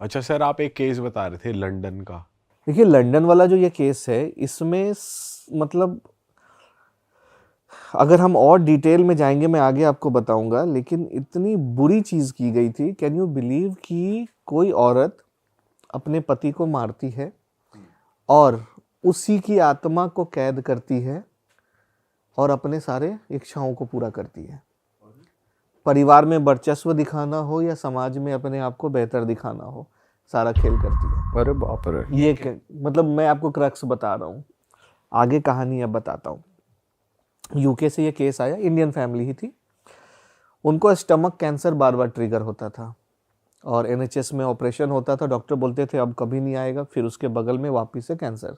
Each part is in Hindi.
अच्छा सर, आप एक केस बता रहे थे लंदन का। देखिए लंदन वाला जो ये केस है, इसमें मतलब अगर हम और डिटेल में जाएंगे मैं आगे आपको बताऊंगा, लेकिन इतनी बुरी चीज़ की गई थी। कैन यू बिलीव कि कोई औरत अपने पति को मारती है और उसी की आत्मा को कैद करती है और अपने सारे इच्छाओं को पूरा करती है। परिवार में वर्चस्व दिखाना हो या समाज में अपने आप को बेहतर दिखाना हो, सारा खेल करती है। अरे बाप रे। ये मतलब मैं आपको क्रक्स बता रहा हूँ, आगे कहानी अब बताता हूँ। यूके से ये केस आया, इंडियन फैमिली ही थी। उनको स्टमक कैंसर बार बार ट्रिगर होता था और एनएचएस में ऑपरेशन होता था, डॉक्टर बोलते थे अब कभी नहीं आएगा, फिर उसके बगल में वापस से कैंसर,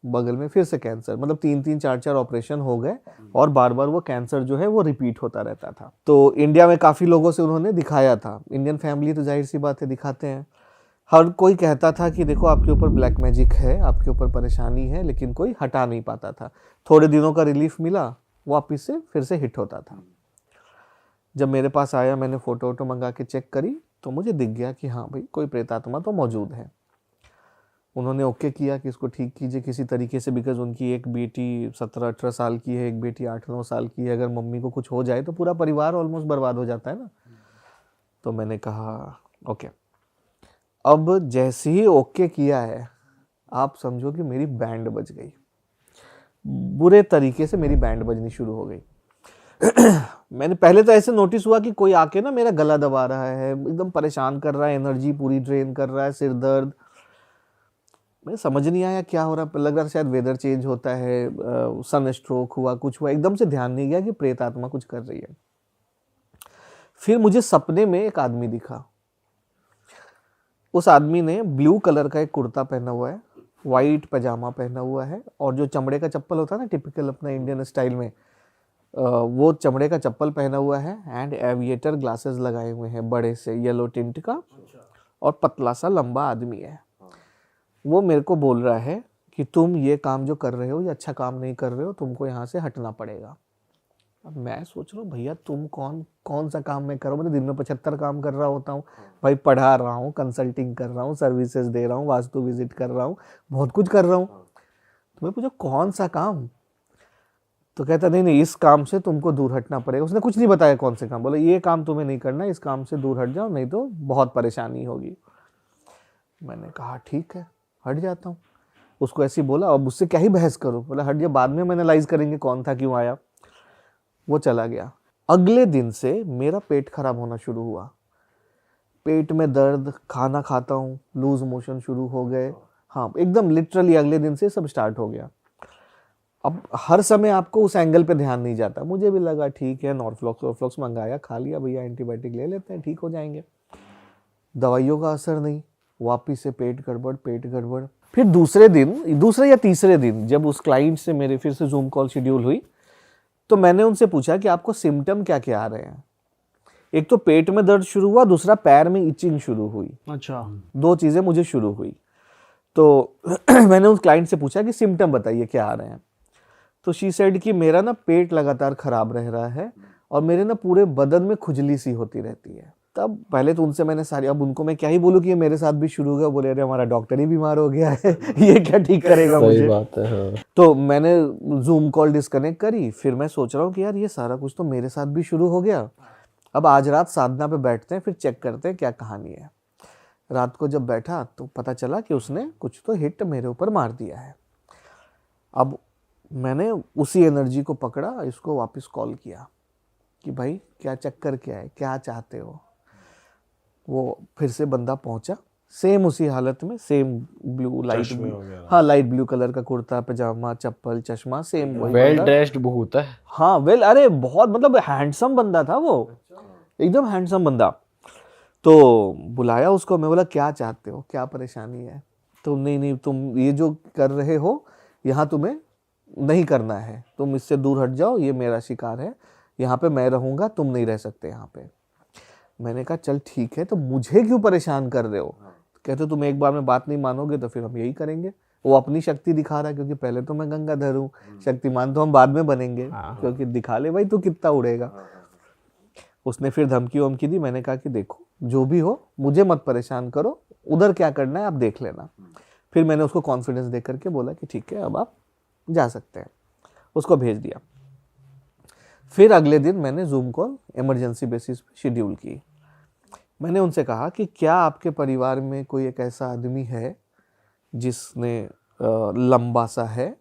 बगल में फिर से कैंसर, मतलब 3-3 4-4 ऑपरेशन हो गए और बार बार वो कैंसर जो है वो रिपीट होता रहता था। तो इंडिया में काफ़ी लोगों से उन्होंने दिखाया था। इंडियन फैमिली तो जाहिर सी बात है दिखाते हैं। हर कोई कहता था कि देखो आपके ऊपर ब्लैक मैजिक है, आपके ऊपर परेशानी है, लेकिन कोई हटा नहीं पाता था। थोड़े दिनों का रिलीफ मिला, वापिस से फिर से हिट होता था। जब मेरे पास आया, मैंने फ़ोटो वोटो मंगा के चेक करी तो मुझे दिख गया कि हाँ भाई कोई प्रेतात्मा तो मौजूद है। उन्होंने ओके किया कि इसको ठीक कीजिए किसी तरीके से, बिकॉज उनकी एक बेटी 17-18 साल की है, एक बेटी 8-9 साल की है। अगर मम्मी को कुछ हो जाए तो पूरा परिवार ऑलमोस्ट बर्बाद हो जाता है ना। तो मैंने कहा ओके। अब जैसे ही ओके किया है, आप समझो कि मेरी बैंड बज गई, बुरे तरीके से मेरी बैंड बजनी शुरू हो गई। मैंने पहले तो ऐसे नोटिस हुआ कि कोई आके ना मेरा गला दबा रहा है, एकदम परेशान कर रहा है, एनर्जी पूरी ड्रेन कर रहा है, सिर दर्द। मैं समझ नहीं आया क्या हो रहा है, लग रहा शायद वेदर चेंज होता है, सन स्ट्रोक हुआ, कुछ हुआ, एकदम से ध्यान नहीं गया कि प्रेत आत्मा कुछ कर रही है। फिर मुझे सपने में एक आदमी दिखा। उस आदमी ने ब्लू कलर का एक कुर्ता पहना हुआ है, वाइट पजामा पहना हुआ है, और जो चमड़े का चप्पल होता है ना टिपिकल अपना इंडियन स्टाइल में, वो चमड़े का चप्पल पहना हुआ है, एंड एविएटर ग्लासेस लगाए हुए हैं बड़े से येलो टिंट का, और पतला सा लंबा आदमी है। वो मेरे को बोल रहा है कि तुम ये काम जो कर रहे हो ये अच्छा काम नहीं कर रहे हो, तुमको यहाँ से हटना पड़ेगा। अब मैं सोच रहा हूँ भैया तुम कौन कौन सा काम मैं कर रहा हूँ, मतलब दिन में 75 काम कर रहा होता हूँ भाई, पढ़ा रहा हूँ, कंसल्टिंग कर रहा हूँ, सर्विसेज दे रहा हूँ, वास्तु विजिट कर रहा हूँ, बहुत कुछ कर रहा हूँ। तो मैं पूछा कौन सा काम? तो कहता नहीं नहीं, इस काम से तुमको दूर हटना पड़ेगा। उसने कुछ नहीं बताया कौन से काम, बोला ये काम तुम्हें नहीं करना, इस काम से दूर हट जाओ नहीं तो बहुत परेशानी होगी। मैंने कहा ठीक है हट जाता हूँ। उसको ऐसे ही बोला, अब उससे क्या ही बहस करो, बोला हट जा, बाद में हम एनालाइज करेंगे कौन था क्यों आया। वो चला गया। अगले दिन से मेरा पेट खराब होना शुरू हुआ, पेट में दर्द, खाना खाता हूँ, लूज मोशन शुरू हो गए। हाँ एकदम लिटरली अगले दिन से सब स्टार्ट हो गया। अब हर समय आपको उस एंगल पे ध्यान नहीं जाता। मुझे भी लगा ठीक है, नॉर्फ्लॉक्स मंगाया, खा लिया भैया, एंटीबायोटिक ले लेते हैं ठीक हो जाएंगे। दवाइयों का असर नहीं, वापिस से पेट गड़बड़ पेट गड़बड़। फिर दूसरे या तीसरे दिन जब उस क्लाइंट से मेरे फिर से जूम कॉल शेड्यूल हुई, तो मैंने उनसे पूछा कि आपको सिम्टम क्या क्या आ रहे हैं। एक तो पेट में दर्द शुरू हुआ, दूसरा पैर में इचिंग शुरू हुई। अच्छा। दो चीजें मुझे शुरू हुई। तो मैंने उस क्लाइंट से पूछा कि सिम्टम बताइए क्या आ रहे हैं। तो शी सेड कि मेरा ना पेट लगातार खराब रह रहा है और मेरे ना पूरे बदन में खुजली सी होती रहती है। तब पहले तो उनसे मैंने सारी, अब उनको मैं क्या ही बोलूँ कि ये मेरे साथ भी शुरू हो गया। बोले अरे हमारा डॉक्टर ही बीमार हो गया है ये क्या ठीक करेगा सही मुझे। बात है। हाँ। तो मैंने जूम कॉल डिस्कनेक्ट करी। फिर मैं सोच रहा हूँ कि यार ये सारा कुछ तो मेरे साथ भी शुरू हो गया। अब आज रात साधना पे बैठते हैं, फिर चेक करते हैं क्या कहानी है। रात को जब बैठा तो पता चला कि उसने कुछ तो हिट मेरे ऊपर मार दिया है। अब मैंने उसी एनर्जी को पकड़ा, इसको वापस कॉल किया कि भाई क्या चक्कर क्या है, क्या चाहते हो। वो फिर से बंदा पहुंचा, सेम उसी हालत में, सेम ब्लू लाइट चश्मे ब्लू, वगैरह। हाँ लाइट ब्लू कलर का कुर्ता पजामा चप्पल चश्मा, सेम वही वेल बंदा। ड्रेस्ड बहुत है। हाँ वेल, अरे बहुत मतलब हैंडसम बंदा था वो, एकदम हैंडसम बंदा। तो बुलाया उसको, मैं बोला क्या चाहते हो, क्या परेशानी है। तो नहीं नहीं, तुम ये जो कर रहे हो यहाँ तुम्हें नहीं करना है, तुम इससे दूर हट जाओ, ये मेरा शिकार है, यहाँ पे मैं रहूँगा, तुम नहीं रह सकते यहाँ पे। मैंने कहा चल ठीक है, तो मुझे क्यों परेशान कर रहे हो। कहते तुम एक बार में बात नहीं मानोगे तो फिर हम यही करेंगे। वो अपनी शक्ति दिखा रहा है, क्योंकि पहले तो मैं गंगाधर हूँ, शक्तिमान तो हम बाद में बनेंगे, क्योंकि दिखा ले भाई तू कितना उड़ेगा। उसने फिर धमकी वमकी दी। मैंने कहा कि देखो जो भी हो मुझे मत परेशान करो, उधर क्या करना है आप देख लेना। फिर मैंने उसको कॉन्फिडेंस दे करके बोला कि ठीक है अब आप जा सकते हैं, उसको भेज दिया। फिर अगले दिन मैंने जूम कॉल इमरजेंसी बेसिस पे शेड्यूल की। मैंने उनसे कहा कि क्या आपके परिवार में कोई एक ऐसा आदमी है जिसने लंबा सा है,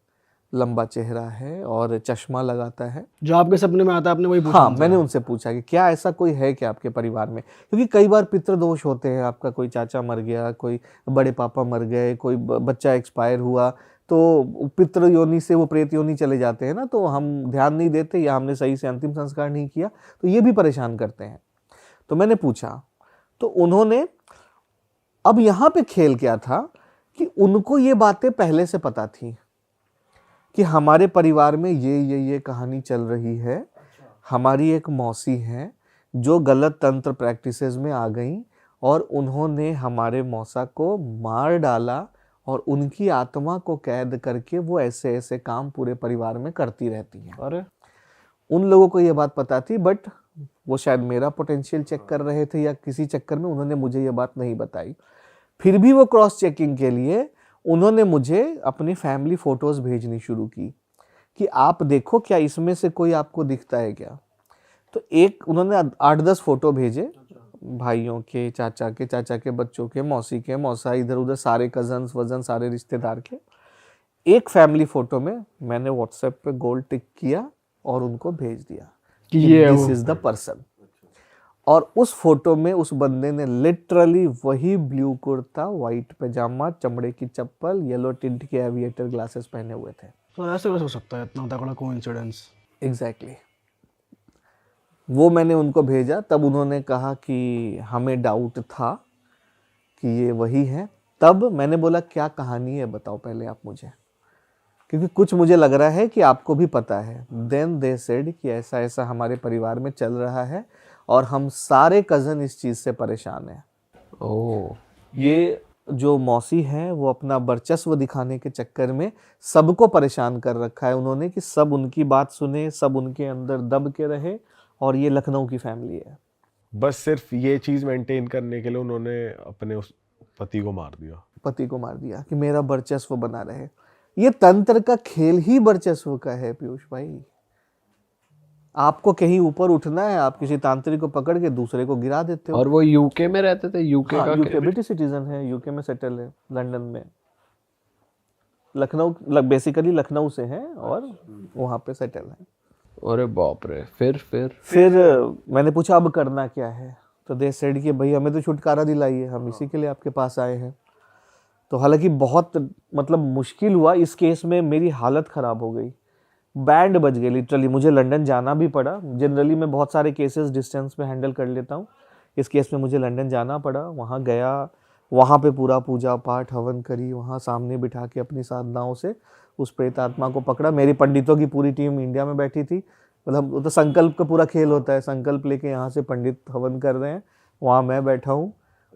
लंबा चेहरा है और चश्मा लगाता है? जो आपके सपने में आता है आपने वही पूछा हाँ, उनसे? मैंने उनसे पूछा कि क्या ऐसा कोई है क्या आपके परिवार में, क्योंकि कई बार पितृदोष होते हैं, आपका कोई चाचा मर गया, कोई बड़े पापा मर गए, कोई बच्चा एक्सपायर हुआ, तो पितृ योनि से वो प्रेत योनि चले जाते हैं ना, तो हम ध्यान नहीं देते या हमने सही से अंतिम संस्कार नहीं किया, तो ये भी परेशान करते हैं। तो मैंने पूछा, तो उन्होंने, अब यहाँ पे खेल क्या था कि उनको ये बातें पहले से पता थी कि हमारे परिवार में ये कहानी चल रही है। हमारी एक मौसी है जो गलत तंत्र प्रैक्टिसेस में आ गई और उन्होंने हमारे मौसा को मार डाला और उनकी आत्मा को कैद करके वो ऐसे ऐसे काम पूरे परिवार में करती रहती हैं। अरे उन लोगों को ये बात पता थी, बट वो शायद मेरा पोटेंशियल चेक कर रहे थे या किसी चक्कर में उन्होंने मुझे ये बात नहीं बताई। फिर भी वो क्रॉस चेकिंग के लिए उन्होंने मुझे अपनी फैमिली फोटोज भेजनी शुरू की कि आप देखो क्या इसमें से कोई आपको दिखता है क्या। तो एक उन्होंने 8-10 फोटो भेजे, भाइयों के, चाचा के बच्चों के, मौसी के, मौसा, इधर उधर सारे कजन्स वजन सारे रिश्तेदार के। एक फैमिली फोटो में मैंने व्हाट्सएप पे गोल टिक किया और उनको भेज दिया कि ये दिस इज द पर्सन। और उस फोटो में उस बंदे ने लिटरली वही ब्लू कुर्ता, व्हाइट पैजामा, चमड़े की चप्पल, येलो टिंट के एविएटर ग्लासेस पहने हुए थे। तो ऐसे कैसे हो सकता है इतना तगड़ा कोइंसिडेंस? एग्जैक्टली वो मैंने उनको भेजा, तब उन्होंने कहा कि हमें डाउट था कि ये वही है। तब मैंने बोला क्या कहानी है बताओ पहले आप मुझे, क्योंकि कुछ मुझे लग रहा है कि आपको भी पता है। देन दे सेड कि ऐसा ऐसा हमारे परिवार में चल रहा है और हम सारे कज़न इस चीज़ से परेशान हैं। ओह, ये जो मौसी है वो अपना वर्चस्व दिखाने के चक्कर में सबको परेशान कर रखा है उन्होंने कि सब उनकी बात सुने, सब उनके अंदर दब के रहे। और ये लखनऊ की फैमिली है। बस सिर्फ ये चीज मेंटेन करने के लिए उन्होंने अपने उस पति को मार दिया। पति को मार दिया कि मेरा वर्चस्व बना रहे। ये तंत्र का खेल ही वर्चस्व का है पीयूष भाई। आपको कहीं ऊपर उठना है, आप किसी तांत्रिक को पकड़ के दूसरे को गिरा देते हो। और वो यूके में रहते थे? यूके हाँ, का यूके ब्रिटिश सिटीजन है, यूके में सेटल है, लंदन में। लखनऊ बेसिकली लखनऊ से हैं और वहाँ पे सेटल है। अरे बाप रे। फिर मैंने पूछा अब करना क्या है, तो दे सेड कि भाई हमें तो छुटकारा दिलाइए, हम इसी के लिए आपके पास आए हैं। तो हालांकि बहुत मतलब मुश्किल हुआ इस केस में, मेरी हालत ख़राब हो गई, बैंड बज गई लिटरली। मुझे लंदन जाना भी पड़ा। जनरली मैं बहुत सारे केसेस डिस्टेंस में हैंडल कर लेता हूँ, इस केस में मुझे लंदन जाना पड़ा। वहाँ गया, वहाँ पे पूरा पूजा पाठ हवन करी, वहाँ सामने बिठा के अपनी साधनाओं से उस प्रेत आत्मा को पकड़ा। मेरी पंडितों की पूरी टीम इंडिया में बैठी थी। मतलब वो तो संकल्प का पूरा खेल होता है, संकल्प लेके यहाँ से पंडित हवन कर रहे हैं, वहाँ मैं बैठा हूँ।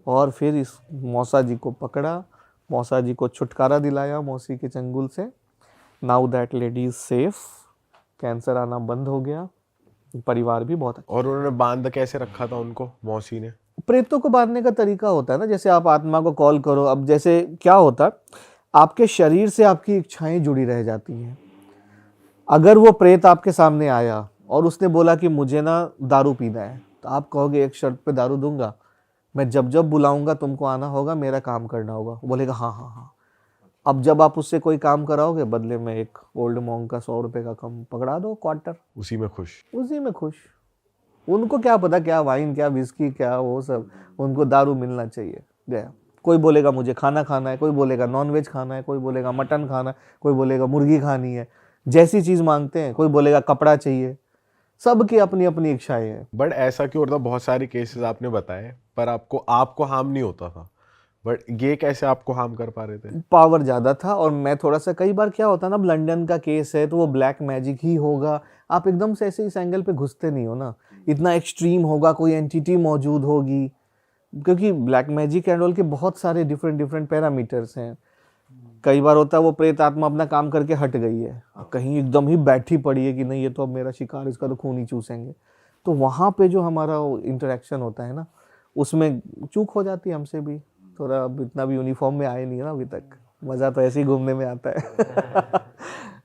और फिर इस मौसा जी को पकड़ा, मौसा जी को छुटकारा दिलाया मौसी के चंगुल से। Now that lady is safe, cancer आना बंद हो गया, परिवार भी बहुत अच्छा। और उन्होंने बांध कैसे रखा था उनको, मौसी ने? प्रेतों को बांधने का तरीका होता है ना, जैसे आप आत्मा को कॉल करो। अब जैसे क्या होता है, आपके शरीर से आपकी इच्छाएं जुड़ी रह जाती हैं। अगर वो प्रेत आपके सामने आया और उसने बोला कि मुझे ना दारू पीना है, तो आप कहोगे एक शर्त पे दारू दूंगा, मैं जब जब बुलाऊंगा तुमको आना होगा, मेरा काम करना होगा। वो बोलेगा हाँ हाँ हाँ। अब जब आप उससे कोई काम कराओगे, बदले में एक ओल्ड मॉन्क का 100 रुपये का कम पकड़ा दो, क्वार्टर। उसी में खुश। उसी में खुश। उनको क्या पता क्या वाइन, क्या विस्की, क्या वो सब, उनको दारू मिलना चाहिए। गया। कोई बोलेगा मुझे खाना खाना है, कोई बोलेगा नॉनवेज खाना है, कोई बोलेगा मटन खाना है, कोई बोलेगा मुर्गी खानी है, जैसी चीज़ मांगते हैं। कोई बोलेगा कपड़ा चाहिए, सबकी अपनी अपनी इच्छाएं हैं। बट ऐसा क्यों होता? बहुत सारे केसेस आपने बताए, पर आपको हार्म नहीं होता था, बट ये कैसे आपको हार्म कर पा रहे थे? पावर ज़्यादा था। और मैं थोड़ा सा, कई बार क्या होता है ना, अब लंदन का केस है तो वो ब्लैक मैजिक ही होगा, आप एकदम से ऐसे इस एंगल पे घुसते नहीं हो ना, इतना एक्सट्रीम होगा, कोई एंटिटी मौजूद होगी, क्योंकि ब्लैक मैजिक एंड ऑल के बहुत सारे डिफरेंट पैरामीटर्स हैं। कई बार होता है वो प्रेत आत्मा अपना काम करके हट गई है, कहीं एकदम ही बैठी पड़ी है कि नहीं ये तो अब मेरा शिकार, इसका तो खून ही चूसेंगे। तो वहाँ पे जो हमारा इंटरेक्शन होता है ना, उसमें चूक हो जाती है हमसे भी थोड़ा। अब इतना भी यूनिफॉर्म में आए नहीं है ना अभी तक, मज़ा तो ऐसे ही घूमने में आता है।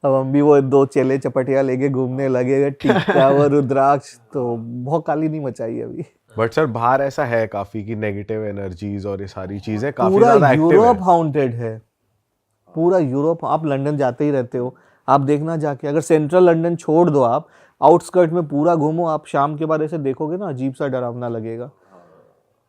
अब हम भी वो 2 चेले चपटिया लेके घूमने लगे, टिक्का व रुद्राक्ष, तो बहुत काली नहीं मचाई अभी। बट सर बाहर ऐसा है काफी कि नेगेटिव एनर्जीज और ये सारी चीजें काफी पूरा ज्यादा एक्टिव यूरोप है। हाउंटेड है, पूरा यूरोप। आप लंदन जाते ही रहते हो, आप देखना जाके, अगर सेंट्रल लंदन छोड़ दो, आप आउटस्कर्ट में पूरा घूमो, आप शाम के बाद ऐसे देखोगे ना, अजीब सा डरावना लगेगा।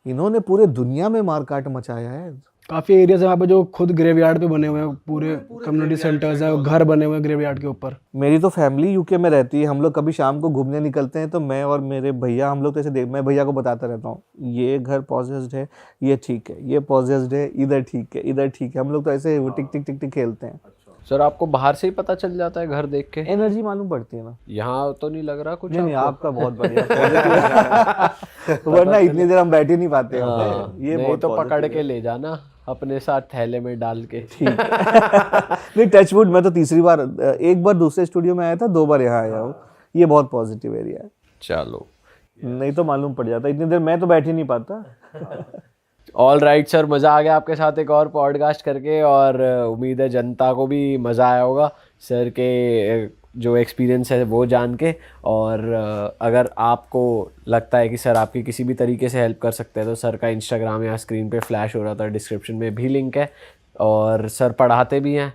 इन्होंने पूरे दुनिया में मारकाट मचाया है। काफ़ी एरियाज है वहाँ पे जो खुद ग्रेवयार्ड पे बने हुए हैं, पूरे कम्युनिटी सेंटर्स हैं, घर बने हुए हैं ग्रेवयार्ड के ऊपर। मेरी तो फैमिली यूके में रहती है, हम लोग कभी शाम को घूमने निकलते हैं तो मैं और मेरे भैया, हम लोग तो ऐसे देख, मैं भैया को बताता रहता हूँ, ये घर पॉजेस्ड है, ये ठीक है, ये पॉजेस्ड है, इधर ठीक है, इधर ठीक है। हम लोग तो ऐसे वो टिक टिक टिक टिक खेलते हैं। सर आपको बाहर से ही पता चल जाता है घर देख के? एनर्जी मालूम पड़ती है ना। यहाँ तो नहीं लग रहा कुछ नहीं नहीं, आपको? आपका बहुत बढ़िया। वरना इतनी देर हम बैठ ही नहीं पाते हैं। हाँ, ये नहीं बहुत तो पकड़ positive के ले जाना अपने साथ थैले में डाल के। ठीक है। नहीं, टचवुड, मैं तो तीसरी बार, एक बार दूसरे स्टूडियो में आया था, 2 बार यहाँ आया हूँ। ये बहुत पॉजिटिव एरिया है। चलो, नहीं तो मालूम पड़ जाता, इतनी देर मैं तो बैठ ही नहीं पाता। ऑल राइट सर, मज़ा आ गया आपके साथ एक और पॉडकास्ट करके, और उम्मीद है जनता को भी मज़ा आया होगा सर के जो एक्सपीरियंस है वो जान के। और अगर आपको लगता है कि सर आपकी किसी भी तरीके से हेल्प कर सकते हैं तो सर का इंस्टाग्राम यहाँ स्क्रीन पे फ्लैश हो रहा था, डिस्क्रिप्शन में भी लिंक है। और सर पढ़ाते भी हैं,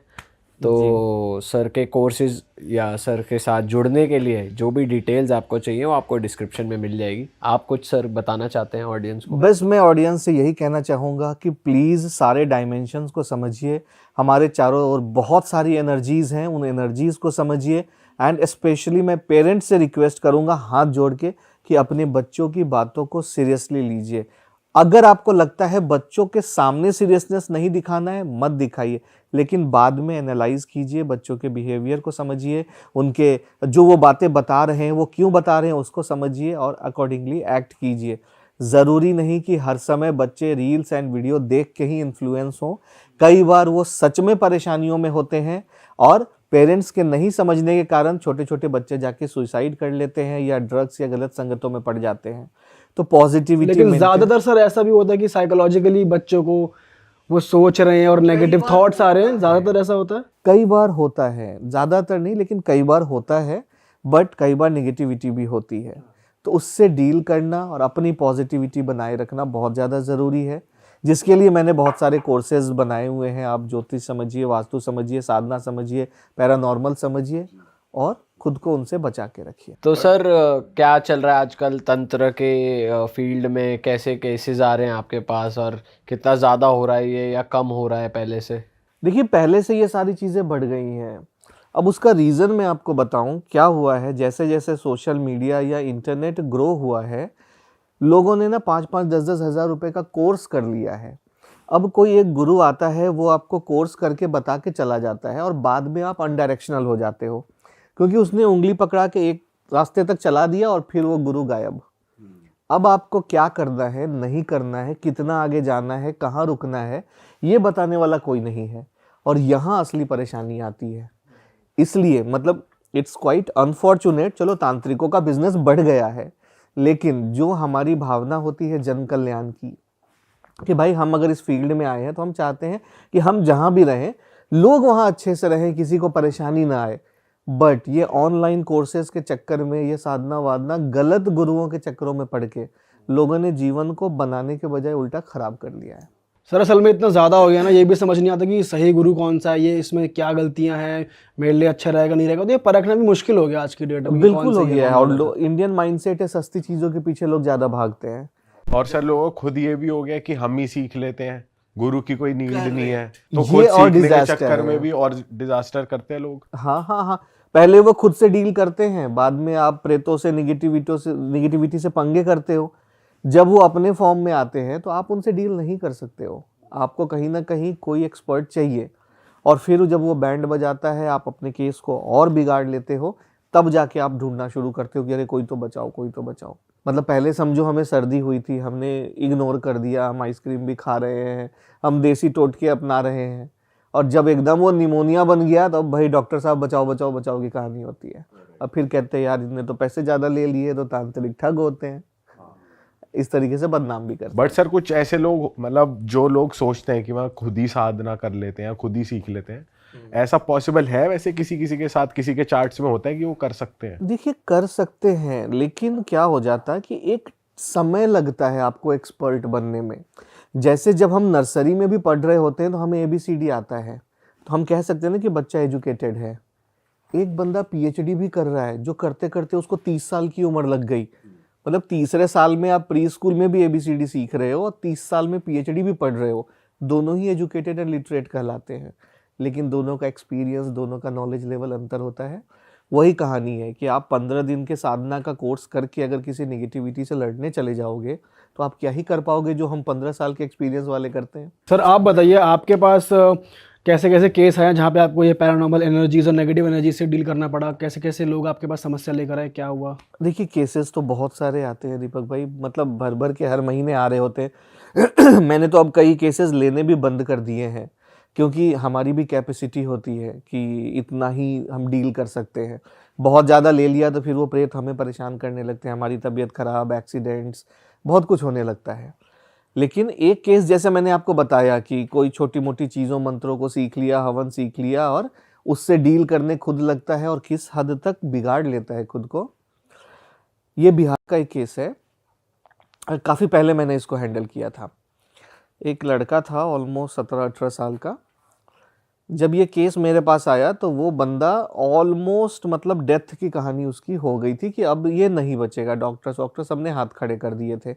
तो सर के कोर्सेज या सर के साथ जुड़ने के लिए जो भी डिटेल्स आपको चाहिए वो आपको डिस्क्रिप्शन में मिल जाएगी। आप कुछ सर बताना चाहते हैं ऑडियंस को? बस मैं ऑडियंस से यही कहना चाहूँगा कि प्लीज़ सारे डायमेंशंस को समझिए। हमारे चारों ओर बहुत सारी एनर्जीज़ हैं, उन एनर्जीज़ को समझिए। एंड स्पेशली मैं पेरेंट्स से रिक्वेस्ट करूँगा हाथ जोड़ के कि अपने बच्चों की बातों को सीरियसली लीजिए। अगर आपको लगता है बच्चों के सामने सीरियसनेस नहीं दिखाना है, मत दिखाइए, लेकिन बाद में एनालाइज कीजिए, बच्चों के बिहेवियर को समझिए, उनके जो वो बातें बता रहे हैं वो क्यों बता रहे हैं उसको समझिए और अकॉर्डिंगली एक्ट कीजिए। ज़रूरी नहीं कि हर समय बच्चे रील्स एंड वीडियो देख के ही इन्फ्लुएंस हों। कई बार वो सच में परेशानियों में होते हैं और पेरेंट्स के नहीं समझने के कारण छोटे छोटे बच्चे जाके सुसाइड कर लेते हैं या ड्रग्स या गलत संगतों में पड़ जाते हैं। तो पॉजिटिविटी, लेकिन ज़्यादातर सर ऐसा भी होता है कि साइकोलॉजिकली बच्चों को वो सोच रहे हैं और नेगेटिव थॉट्स आ रहे हैं, ज़्यादातर ऐसा होता है। कई बार होता है, ज़्यादातर नहीं लेकिन कई बार होता है, बट कई बार नेगेटिविटी भी होती है। तो उससे डील करना और अपनी पॉजिटिविटी बनाए रखना बहुत ज़्यादा ज़रूरी है, जिसके लिए मैंने बहुत सारे कोर्सेज बनाए हुए हैं। आप ज्योतिष समझिए, वास्तु समझिए, साधना समझिए, पैरानॉर्मल समझिए और खुद को उनसे बचा के रखिए। तो सर क्या चल रहा है आजकल तंत्र के फील्ड में? कैसे केसेस आ रहे हैं आपके पास और कितना ज़्यादा हो रहा है ये या कम हो रहा है पहले से? देखिए, पहले से ये सारी चीज़ें बढ़ गई हैं। अब उसका रीज़न मैं आपको बताऊं क्या हुआ है। जैसे जैसे सोशल मीडिया या इंटरनेट ग्रो हुआ है, लोगों ने ना 5-5, 10-10 हज़ार रुपए का कोर्स कर लिया है। अब कोई एक गुरु आता है, वो आपको कोर्स करके बता के चला जाता है और बाद में आप अनडायरेक्शनल हो जाते हो, क्योंकि उसने उंगली पकड़ा के एक रास्ते तक चला दिया और फिर वो गुरु गायब। अब आपको क्या करना है, नहीं करना है, कितना आगे जाना है, कहाँ रुकना है, ये बताने वाला कोई नहीं है। और यहाँ असली परेशानी आती है। इसलिए मतलब इट्स क्वाइट अनफॉर्चुनेट, चलो तांत्रिकों का बिजनेस बढ़ गया है, लेकिन जो हमारी भावना होती है जन कल्याण की, कि भाई हम अगर इस फील्ड में आए हैं तो हम चाहते हैं कि हम जहाँ भी रहें लोग वहाँ अच्छे से रहें, किसी को परेशानी ना आए। बट ये ऑनलाइन कोर्सेज के चक्कर में, ये साधना वादना गलत गुरुओं के चक्करों में पड़ के लोगों ने जीवन को बनाने के बजाय उल्टा खराब कर लिया है। सर असल में इतना ज़्यादा हो गया ना, ये भी समझ नहीं आता कि सही गुरु कौन सा है, ये इसमें क्या गलतियां हैं, मेरे लिए अच्छा रहेगा नहीं रहेगा, तो ये परखना भी मुश्किल हो गया आज की डेट में। बिल्कुल हो गया है। और इंडियन माइंडसेट है, सस्ती चीज़ों के पीछे लोग ज़्यादा भागते हैं। और सर लोगों को खुद ये भी हो गया कि हम ही सीख लेते हैं, गुरु की कोई नीड नहीं है, तो ये खुद और सीखने के disaster चक्कर है। में भी और डिजास्टर करते हैं लोग। हाँ हाँ हाँ, पहले वो खुद से डील करते हैं, बाद में आप प्रेतों से, निगेटिविटी से पंगे करते हो। जब वो अपने फॉर्म में आते हैं तो आप उनसे डील नहीं कर सकते हो, आपको कहीं ना कहीं कोई एक्सपर्ट चाहिए। और फिर जब वो बैंड बजाता है, आप अपने केस को और बिगाड़ लेते हो, तब जाके आप ढूंढना शुरू करते हो कि अरे कोई तो बचाओ, कोई तो बचाओ। मतलब पहले समझो हमें सर्दी हुई थी, हमने इग्नोर कर दिया, हम आइसक्रीम भी खा रहे हैं, हम देसी टोटके अपना रहे हैं, और जब एकदम वो निमोनिया बन गया तो भाई डॉक्टर साहब बचाओ बचाओ बचाओ की कहानी होती है। अब फिर कहते हैं यार इनने तो पैसे ज़्यादा ले लिए तो तांत्रिक ठग होते हैं, इस तरीके से बदनाम भी करते बट सर कुछ ऐसे लोग, मतलब जो लोग सोचते हैं कि वह खुद ही साधना कर लेते हैं, खुद ही सीख लेते हैं, ऐसा पॉसिबल है वैसे? किसी किसी के साथ, किसी के चार्ट्स में होता है कि वो कर सकते हैं? देखिए कर सकते हैं, लेकिन क्या हो जाता है कि एक समय लगता है आपको एक्सपर्ट बनने में। जैसे जब हम नर्सरी में भी पढ़ रहे होते हैं तो हमें ABCD आता है, तो हम कह सकते हैं ना कि बच्चा एजुकेटेड है। एक बंदा PhD भी कर रहा है, जो करते करते उसको 30 साल की उम्र लग गई, मतलब तीसरे साल में आप प्री स्कूल में भी ABCD सीख रहे हो और 30 साल में PhD भी पढ़ रहे हो, दोनों ही एजुकेटेड एंड लिटरेट कहलाते हैं, लेकिन दोनों का एक्सपीरियंस, दोनों का नॉलेज लेवल अंतर होता है। वही कहानी है कि आप 15 दिन के साधना का कोर्स करके अगर किसी नेगेटिविटी से लड़ने चले जाओगे तो आप क्या ही कर पाओगे जो हम 15 साल के एक्सपीरियंस वाले करते हैं। सर आप बताइए, आपके पास कैसे कैसे केस आए जहाँ पे आपको ये पैरानॉर्मल एनर्जीज और नेगेटिव एनर्जी से डील करना पड़ा? कैसे कैसे लोग आपके पास समस्या लेकर आए, क्या हुआ? देखिए केसेस तो बहुत सारे आते हैं दीपक भाई, मतलब भर भर के हर महीने आ रहे होते हैं। मैंने तो अब कई केसेस लेने भी बंद कर दिए हैं, क्योंकि हमारी भी कैपेसिटी होती है कि इतना ही हम डील कर सकते हैं। बहुत ज़्यादा ले लिया तो फिर वो प्रेत हमें परेशान करने लगते हैं, हमारी तबीयत खराब, एक्सीडेंट्स, बहुत कुछ होने लगता है। लेकिन एक केस जैसे मैंने आपको बताया कि कोई छोटी मोटी चीज़ों मंत्रों को सीख लिया, हवन सीख लिया और उससे डील करने खुद लगता है और किस हद तक बिगाड़ लेता है खुद को, ये बिहार का एक केस है। काफ़ी पहले मैंने इसको हैंडल किया था। एक लड़का था ऑलमोस्ट 17-18 साल का। जब ये केस मेरे पास आया तो वो बंदा ऑलमोस्ट मतलब डेथ की कहानी उसकी हो गई थी कि अब ये नहीं बचेगा। डॉक्टर सबने हाथ खड़े कर दिए थे।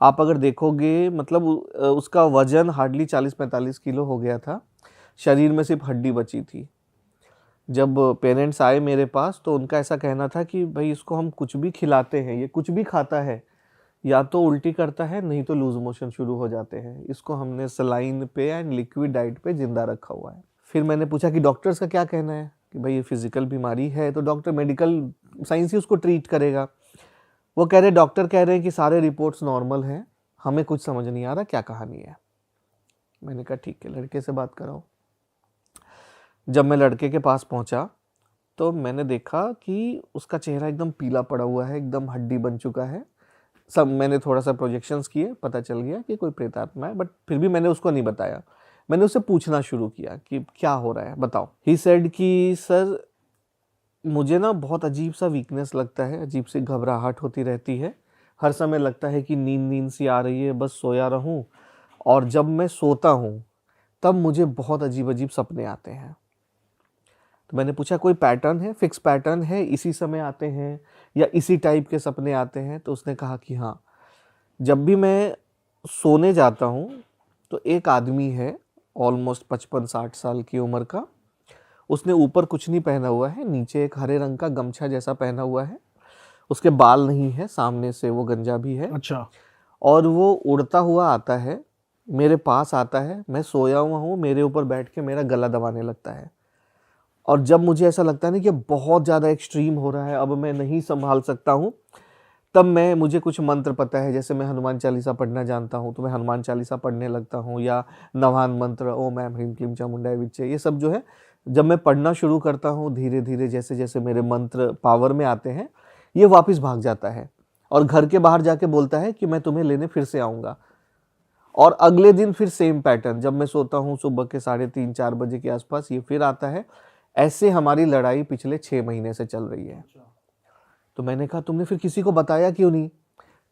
आप अगर देखोगे मतलब उसका वजन हार्डली 40-45 किलो हो गया था, शरीर में सिर्फ हड्डी बची थी। जब पेरेंट्स आए मेरे पास तो उनका ऐसा कहना था कि भाई इसको हम कुछ भी खिलाते हैं, ये कुछ भी खाता है, या तो उल्टी करता है नहीं तो लूज मोशन शुरू हो जाते हैं। इसको हमने सलाइन पे एंड लिक्विड डाइट पे जिंदा रखा हुआ है। फिर मैंने पूछा कि डॉक्टर्स का क्या कहना है कि भाई ये फिजिकल बीमारी है तो डॉक्टर मेडिकल साइंस ही उसको ट्रीट करेगा। वो कह रहे, डॉक्टर कह रहे हैं कि सारे रिपोर्ट्स नॉर्मल हैं, हमें कुछ समझ नहीं आ रहा क्या कहानी है। मैंने कहा ठीक है, लड़के से बात कराओ। जब मैं लड़के के पास पहुंचा तो मैंने देखा कि उसका चेहरा एकदम पीला पड़ा हुआ है, एकदम हड्डी बन चुका है। सब मैंने थोड़ा सा प्रोजेक्शंस किए, पता चल गया कि कोई प्रेतात्मा है, बट फिर भी मैंने उसको नहीं बताया। मैंने उससे पूछना शुरू किया कि क्या हो रहा है बताओ। ही सेड कि सर मुझे ना बहुत अजीब सा वीकनेस लगता है, अजीब सी घबराहट होती रहती है, हर समय लगता है कि नींद सी आ रही है, बस सोया रहूं, और जब मैं सोता हूं तब मुझे बहुत अजीब अजीब सपने आते हैं। तो मैंने पूछा कोई पैटर्न है, फिक्स पैटर्न है, इसी समय आते हैं या इसी टाइप के सपने आते हैं? तो उसने कहा कि हाँ, जब भी मैं सोने जाता हूँ तो एक आदमी है ऑलमोस्ट 55-60 साल की उम्र का, उसने ऊपर कुछ नहीं पहना हुआ है, नीचे एक हरे रंग का गमछा जैसा पहना हुआ है, उसके बाल नहीं है, सामने से वो गंजा भी है। अच्छा। और वो उड़ता हुआ आता है, मेरे पास आता है, मैं सोया हुआ हूँ, मेरे ऊपर बैठ के मेरा गला दबाने लगता है। और जब मुझे ऐसा लगता है ना कि बहुत ज़्यादा एक्सट्रीम हो रहा है, अब मैं नहीं संभाल सकता हूँ, तब मुझे कुछ मंत्र पता है, जैसे मैं हनुमान चालीसा पढ़ना जानता हूँ तो मैं हनुमान चालीसा पढ़ने लगता हूँ, या नवान मंत्र, ओम ऐम ह्रीम क्लीम चामुंडाय विच्चे, ये सब जो है जब मैं पढ़ना शुरू करता हूँ धीरे धीरे जैसे जैसे मेरे मंत्र पावर में आते हैं, ये वापस भाग जाता है और घर के बाहर जाके बोलता है कि मैं तुम्हें लेने फिर से आऊँगा। और अगले दिन फिर सेम पैटर्न, जब मैं सोता हूँ सुबह के 3:30-4 बजे के आसपास ये फिर आता है। ऐसे हमारी लड़ाई पिछले 6 महीने से चल रही है। तो मैंने कहा तुमने फिर किसी को बताया क्यों नहीं?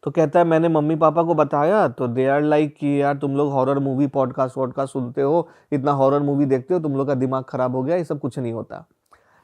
तो कहता है मैंने मम्मी पापा को बताया तो दे आर लाइक कि यार तुम लोग हॉरर मूवी पॉडकास्ट सुनते हो, इतना हॉरर मूवी देखते हो, तुम लोग का दिमाग खराब हो गया, ये सब कुछ नहीं होता।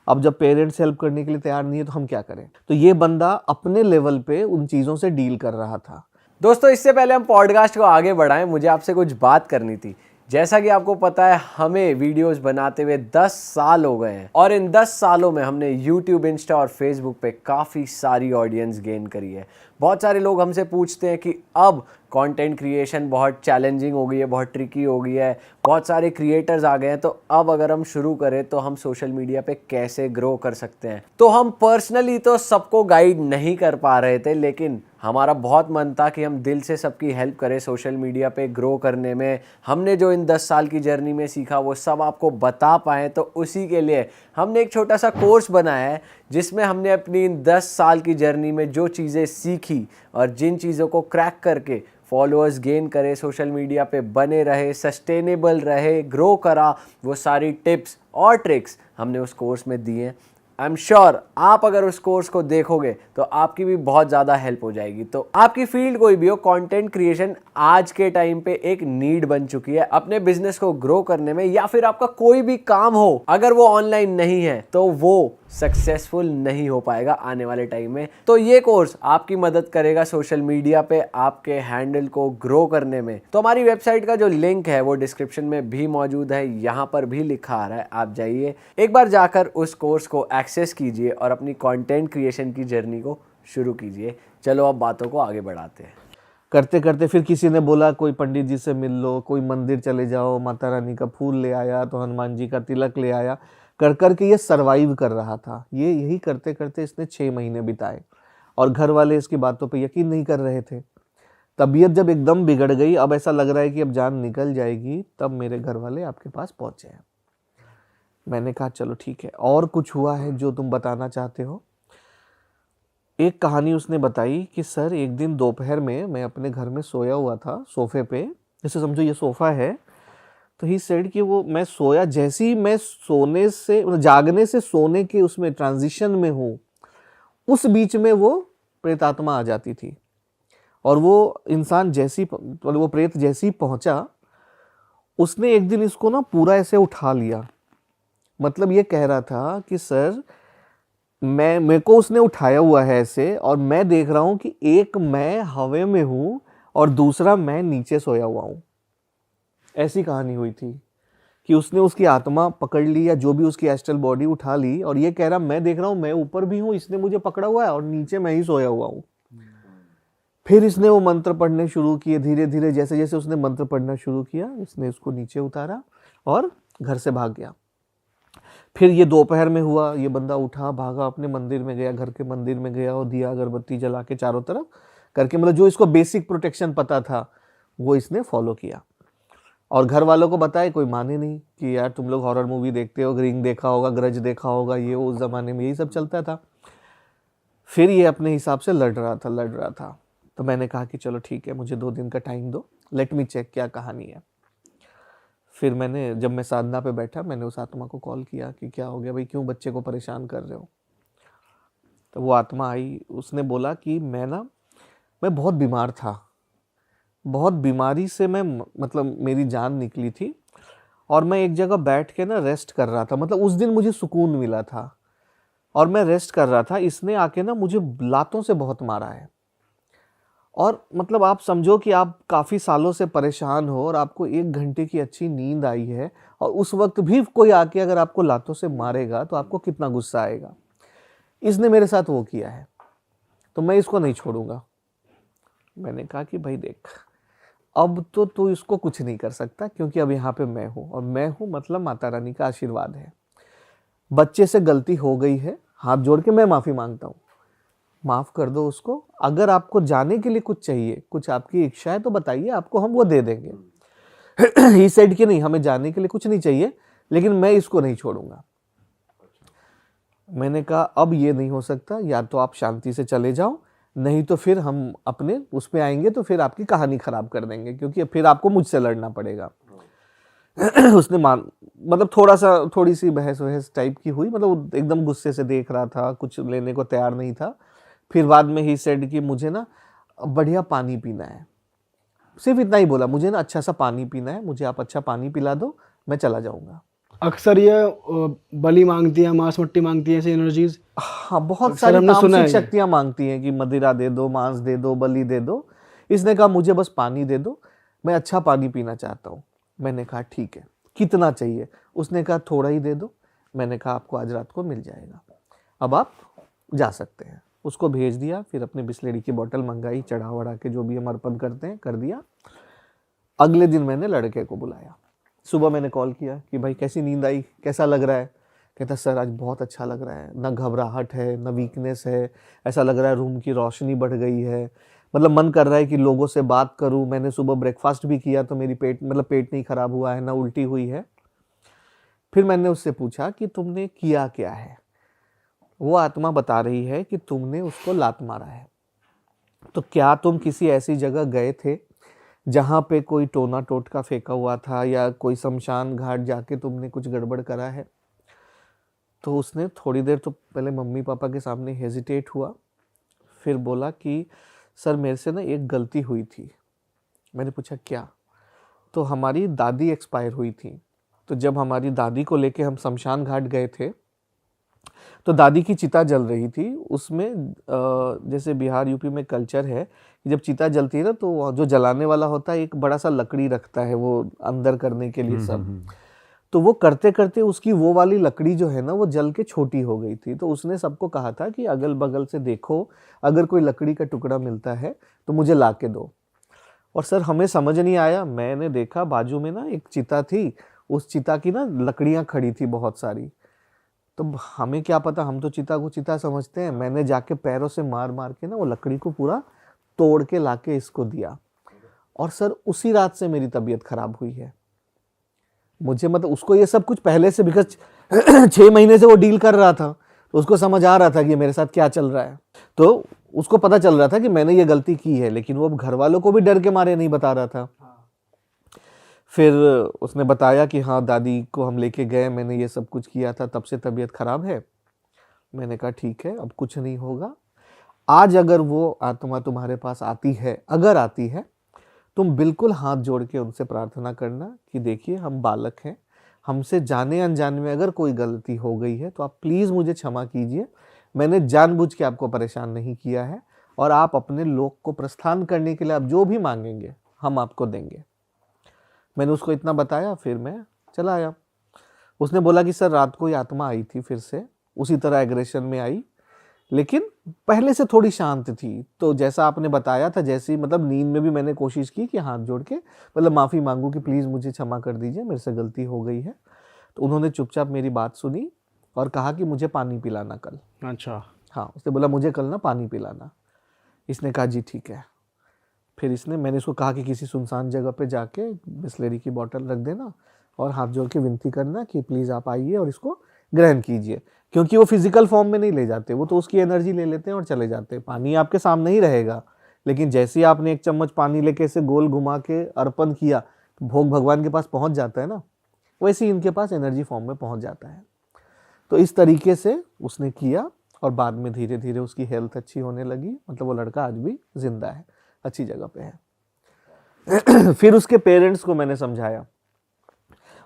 अब जब पेरेंट्स हेल्प करने के लिए तैयार नहीं है तो हम क्या करें? तो ये बंदा अपने लेवल पे उन चीज़ों से डील कर रहा था। दोस्तों इससे पहले हम पॉडकास्ट को आगे बढ़ाएं, मुझे आपसे कुछ बात करनी थी। जैसा कि आपको पता है हमें वीडियोस बनाते हुए 10 साल हो गए हैं और इन 10 सालों में हमने YouTube, इंस्टा और फेसबुक पे काफ़ी सारी ऑडियंस गेन करी है। बहुत सारे लोग हमसे पूछते हैं कि अब कंटेंट क्रिएशन बहुत चैलेंजिंग हो गई है, बहुत ट्रिकी हो गई है, बहुत सारे क्रिएटर्स आ गए हैं, तो अब अगर हम शुरू करें तो हम सोशल मीडिया पे कैसे ग्रो कर सकते हैं। तो हम पर्सनली तो सबको गाइड नहीं कर पा रहे थे, लेकिन हमारा बहुत मन था कि हम दिल से सबकी हेल्प करें सोशल मीडिया पे ग्रो करने में। हमने जो इन 10 साल की जर्नी में सीखा वो सब आपको बता पाएँ, तो उसी के लिए हमने एक छोटा सा कोर्स बनाया है जिसमें हमने अपनी इन 10 साल की जर्नी में जो चीज़ें सीखी और जिन चीज़ों को क्रैक करके फॉलोअर्स गेन करे, सोशल मीडिया पे बने रहे, सस्टेनेबल रहे, ग्रो करा, वो सारी टिप्स और ट्रिक्स हमने उस कोर्स में दिए हैं। आई एम श्योर आप अगर उस कोर्स को देखोगे तो आपकी भी बहुत ज़्यादा हेल्प हो जाएगी। तो आपकी फील्ड कोई भी हो, कंटेंट क्रिएशन आज के टाइम पे एक नीड बन चुकी है अपने बिजनेस को ग्रो करने में, या फिर आपका कोई भी काम हो अगर वो ऑनलाइन नहीं है तो वो सक्सेसफुल नहीं हो पाएगा आने वाले टाइम में। तो ये कोर्स आपकी मदद करेगा सोशल मीडिया पे आपके हैंडल को ग्रो करने में। तो हमारी वेबसाइट का जो लिंक है वो डिस्क्रिप्शन में भी मौजूद है, यहाँ पर भी लिखा आ रहा है, आप जाइए एक बार जाकर उस कोर्स को एक्सेस कीजिए और अपनी कंटेंट क्रिएशन की जर्नी को शुरू कीजिए। चलो अब बातों को आगे बढ़ाते हैं। करते करते फिर किसी ने बोला कोई पंडित जी से मिल लो, कोई मंदिर चले जाओ, माता रानी का फूल ले आया तो हनुमान जी का तिलक ले आया। कर कर के ये सरवाइव कर रहा था। ये यही करते करते इसने 6 महीने बिताए और घर वाले इसकी बातों पे यकीन नहीं कर रहे थे। तबीयत जब एकदम बिगड़ गई, अब ऐसा लग रहा है कि अब जान निकल जाएगी, तब मेरे घर वाले आपके पास पहुंचे हैं। मैंने कहा चलो ठीक है, और कुछ हुआ है जो तुम बताना चाहते हो? एक कहानी उसने बताई कि सर एक दिन दोपहर में मैं अपने घर में सोया हुआ था सोफे पे, जैसे समझो ये सोफ़ा है, तो ही सेड कि वो मैं सोया, जैसे ही मैं सोने से जागने से सोने के उसमें ट्रांजिशन में हूँ, उस बीच में वो प्रेतात्मा आ जाती थी। और वो इंसान जैसी वो प्रेत जैसी पहुँचा, उसने एक दिन इसको ना पूरा ऐसे उठा लिया। मतलब ये कह रहा था कि सर मेरे को उसने उठाया हुआ है ऐसे, और मैं देख रहा हूँ कि एक मैं हवा में हूँ और दूसरा मैं नीचे सोया हुआ हूँ। ऐसी कहानी हुई थी कि उसने उसकी आत्मा पकड़ ली, या जो भी उसकी एस्ट्रल बॉडी उठा ली, और ये कह रहा मैं देख रहा हूँ मैं ऊपर भी हूँ, इसने मुझे पकड़ा हुआ है और नीचे मैं ही सोया हुआ हूँ। फिर इसने वो मंत्र पढ़ने शुरू किए। धीरे धीरे जैसे जैसे उसने मंत्र पढ़ना शुरू किया, इसने इसको नीचे उतारा और घर से भाग गया। फिर ये दोपहर में हुआ, ये बंदा उठा, भागा, अपने मंदिर में गया, घर के मंदिर में गया और दिया अगरबत्ती जला के चारों तरफ करके, मतलब जो इसको बेसिक प्रोटेक्शन पता था वो इसने फॉलो किया। और घर वालों को बताए, कोई माने नहीं कि यार तुम लोग हॉरर मूवी देखते हो, ग्रिंग देखा होगा, ग्रज देखा होगा, ये उस ज़माने में यही सब चलता था। फिर ये अपने हिसाब से लड़ रहा था। तो मैंने कहा कि चलो ठीक है, मुझे 2 दिन का टाइम दो, लेट मी चेक क्या कहानी है। फिर जब मैं साधना पे बैठा, मैंने उस आत्मा को कॉल किया कि क्या हो गया भाई, क्यों बच्चे को परेशान कर रहे हो? तो वो आत्मा आई, उसने बोला कि मैं बहुत बीमार था, बहुत बीमारी से मैं मतलब मेरी जान निकली थी, और मैं एक जगह बैठ के ना रेस्ट कर रहा था। मतलब उस दिन मुझे सुकून मिला था और मैं रेस्ट कर रहा था। इसने आके ना मुझे लातों से बहुत मारा है। और मतलब आप समझो कि आप काफ़ी सालों से परेशान हो और आपको 1 घंटे की अच्छी नींद आई है, और उस वक्त भी कोई आके अगर आपको लातों से मारेगा तो आपको कितना गुस्सा आएगा। इसने मेरे साथ वो किया है, तो मैं इसको नहीं छोड़ूंगा। मैंने कहा कि भाई देख, अब तो तू इसको कुछ नहीं कर सकता, क्योंकि अब यहाँ पे मैं हूँ, और मैं हूँ मतलब माता रानी का आशीर्वाद है। बच्चे से गलती हो गई है, हाथ जोड़ के मैं माफ़ी मांगता हूँ, माफ़ कर दो उसको। अगर आपको जाने के लिए कुछ चाहिए, कुछ आपकी इच्छा है तो बताइए, आपको हम वो दे देंगे। ही सेड कि नहीं, हमें जाने के लिए कुछ नहीं चाहिए, लेकिन मैं इसको नहीं छोड़ूंगा। मैंने कहा अब ये नहीं हो सकता, या तो आप शांति से चले जाओ, नहीं तो फिर हम अपने उस पे आएंगे तो फिर आपकी कहानी खराब कर देंगे, क्योंकि फिर आपको मुझसे लड़ना पड़ेगा। उसने मतलब थोड़ी सी बहस टाइप की हुई, मतलब एकदम गुस्से से देख रहा था, कुछ लेने को तैयार नहीं था। फिर बाद में ही सेड कि मुझे ना बढ़िया पानी पीना है, सिर्फ इतना ही बोला, मुझे ना अच्छा सा पानी पीना है, मुझे आप अच्छा पानी पिला दो, मैं चला जाऊंगा। अक्सर ये बलि मांगती है, मांस मट्टी मांगती है, ऐसी एनर्जीज। हाँ, बहुत सारी तामसिक शक्तियां मांगती हैं कि मदिरा दे दो, मांस दे दो, बलि दे दो। इसने कहा मुझे बस पानी दे दो, मैं अच्छा पानी पीना चाहता हूँ। मैंने कहा ठीक है, कितना चाहिए? उसने कहा थोड़ा ही दे दो। मैंने कहा आपको आज रात को मिल जाएगा, अब आप जा सकते हैं। उसको भेज दिया, फिर अपने बिस्लेरी की बोतल मंगाई, चढ़ा वढ़ा के जो भी हम अर्पण करते हैं कर दिया। अगले दिन मैंने लड़के को बुलाया, सुबह मैंने कॉल किया कि भाई कैसी नींद आई, कैसा लग रहा है? कहता सर आज बहुत अच्छा लग रहा है, ना घबराहट है ना वीकनेस है, ऐसा लग रहा है रूम की रोशनी बढ़ गई है, मतलब मन कर रहा है कि लोगों से बात करूं, मैंने सुबह ब्रेकफास्ट भी किया तो मेरी पेट नहीं खराब हुआ है ना उल्टी हुई है। फिर मैंने उससे पूछा कि तुमने किया क्या है? वो आत्मा बता रही है कि तुमने उसको लात मारा है। तो क्या तुम किसी ऐसी जगह गए थे जहाँ पे कोई टोना टोटका फेंका हुआ था, या कोई शमशान घाट जाके तुमने कुछ गड़बड़ करा है? तो उसने थोड़ी देर तो पहले मम्मी पापा के सामने हेजिटेट हुआ, फिर बोला कि सर मेरे से ना एक गलती हुई थी। मैंने पूछा क्या? तो हमारी दादी एक्सपायर हुई थी, तो जब हमारी दादी को लेके हम शमशान घाट गए थे तो दादी की चिता जल रही थी। उसमें जैसे बिहार यूपी में कल्चर है कि जब चिता जलती है ना तो जो जलाने वाला होता है एक बड़ा सा लकड़ी रखता है वो अंदर करने के लिए सब। तो वो करते करते उसकी वो वाली लकड़ी जो है ना वो जल के छोटी हो गई थी। तो उसने सबको कहा था कि अगल बगल से देखो, अगर कोई लकड़ी का टुकड़ा मिलता है तो मुझे ला के दो। और सर हमें समझ नहीं आया, मैंने देखा बाजू में ना एक चिता थी, उस चिता की ना लकड़ियाँ खड़ी थी बहुत सारी। तो हमें क्या पता, हम तो चिता को चिता समझते हैं। मैंने जाके पैरों से मार मार के ना वो लकड़ी को पूरा तोड़ के लाके इसको दिया। और सर उसी रात से मेरी तबीयत खराब हुई है। मुझे मतलब उसको ये सब कुछ पहले से, बिकॉज 6 महीने से वो डील कर रहा था तो उसको समझ आ रहा था कि मेरे साथ क्या चल रहा है। तो उसको पता चल रहा था कि मैंने ये गलती की है, लेकिन वो अब घर वालों को भी डर के मारे नहीं बता रहा था। फिर उसने बताया कि हाँ दादी को हम लेके गए, मैंने ये सब कुछ किया था, तब से तबीयत खराब है। मैंने कहा ठीक है, अब कुछ नहीं होगा। आज अगर वो आत्मा तुम्हारे पास आती है, अगर आती है, तुम बिल्कुल हाथ जोड़ के उनसे प्रार्थना करना कि देखिए हम बालक हैं, हमसे जाने अनजाने में अगर कोई गलती हो गई है तो आप प्लीज़ मुझे क्षमा कीजिए, मैंने जानबूझ के आपको परेशान नहीं किया है, और आप अपने लोक को प्रस्थान करने के लिए आप जो भी मांगेंगे हम आपको देंगे। मैंने उसको इतना बताया, फिर मैं चला आया। उसने बोला कि सर रात को ही आत्मा आई थी, फिर से उसी तरह एग्रेशन में आई, लेकिन पहले से थोड़ी शांत थी। तो जैसा आपने बताया था, जैसे मतलब नींद में भी मैंने कोशिश की कि हाथ जोड़ के मतलब माफ़ी मांगू कि प्लीज़ मुझे क्षमा कर दीजिए, मेरे से गलती हो गई है। तो उन्होंने चुपचाप मेरी बात सुनी और कहा कि मुझे पानी पिलाना कल। अच्छा। हाँ, उसने बोला मुझे कल ना पानी पिलाना। इसने कहा जी ठीक है। फिर मैंने इसको कहा कि किसी सुनसान जगह पे जाके बिस्लेरी की बोतल रख देना और हाथ जोड़ के विनती करना कि प्लीज़ आप आइए और इसको ग्रहण कीजिए, क्योंकि वो फिजिकल फॉर्म में नहीं ले जाते, वो तो उसकी एनर्जी ले लेते हैं और चले जाते हैं। पानी आपके सामने ही रहेगा, लेकिन जैसे ही आपने एक चम्मच पानी लेके इसे गोल घुमा के अर्पण किया, भोग भगवान के पास पहुंच जाता है ना, वैसे ही इनके पास एनर्जी फॉर्म में पहुंच जाता है। तो इस तरीके से उसने किया और बाद में धीरे धीरे उसकी हेल्थ अच्छी होने लगी। मतलब वो लड़का आज भी जिंदा है, अच्छी जगह पे है। फिर उसके पेरेंट्स को मैंने समझाया,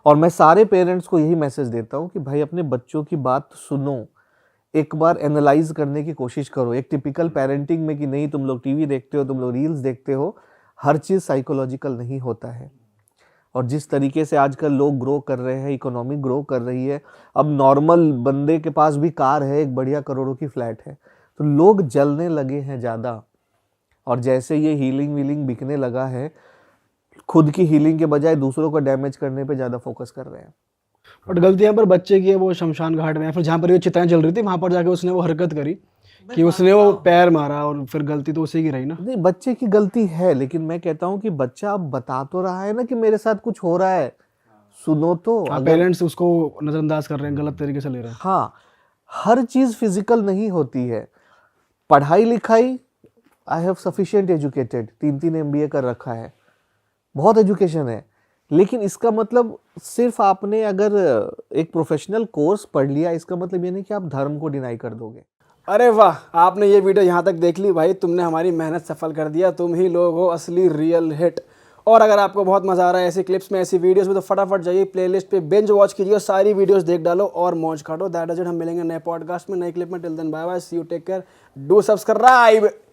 और मैं सारे पेरेंट्स को यही मैसेज देता हूँ कि भाई अपने बच्चों की बात सुनो, एक बार एनालाइज करने की कोशिश करो। एक टिपिकल पेरेंटिंग में कि नहीं तुम लोग टीवी देखते हो, तुम लोग रील्स देखते हो, हर चीज़ साइकोलॉजिकल नहीं होता है। और जिस तरीके से आजकल लोग ग्रो कर रहे हैं, इकोनॉमी ग्रो कर रही है, अब नॉर्मल बंदे के पास भी कार है, एक बढ़िया करोड़ों की फ्लैट है, तो लोग जलने लगे हैं ज़्यादा। और जैसे ये हीलिंग वीलिंग बिकने लगा है, खुद की हीलिंग के बजाय दूसरों को डैमेज करने पे ज़्यादा फोकस कर रहे हैं। बट गलती यहाँ पर बच्चे की है, वो शमशान घाट में या फिर जहाँ पर ये चिताएं जल रही थी वहाँ पर जाके उसने वो हरकत करी कि उसने वो पैर मारा, और फिर गलती तो उसी की रही ना। नहीं, बच्चे की गलती है, लेकिन मैं कहता हूँ कि बच्चा अब बता तो रहा है ना कि मेरे साथ कुछ हो रहा है, सुनो तो। पेरेंट्स उसको नजरअंदाज कर रहे हैं, गलत तरीके से ले रहे हैं। हाँ, हर चीज़ फिजिकल नहीं होती है। पढ़ाई लिखाई, I have sufficient educated, 3 MBA कर रखा है, बहुत एजुकेशन है, लेकिन इसका मतलब सिर्फ आपने अगर एक प्रोफेशनल कोर्स पढ़ लिया, इसका मतलब ये नहीं कि आप धर्म को डिनाई कर दोगे। अरे वाह, आपने ये वीडियो यहाँ तक देख ली भाई, तुमने हमारी मेहनत सफल कर दिया, तुम ही लोग हो असली रियल हिट। और अगर आपको बहुत मजा आ रहा है ऐसी क्लिप्स में, ऐसी वीडियोस में, तो फटाफट जाइए प्लेलिस्ट पे बिंज वॉच कीजिए, सारी वीडियोस देख डालो और मौज काटो। That is it. हम मिलेंगे नए पॉडकास्ट में, नए क्लिप में। Till then bye bye, see you, take care, do subscribe.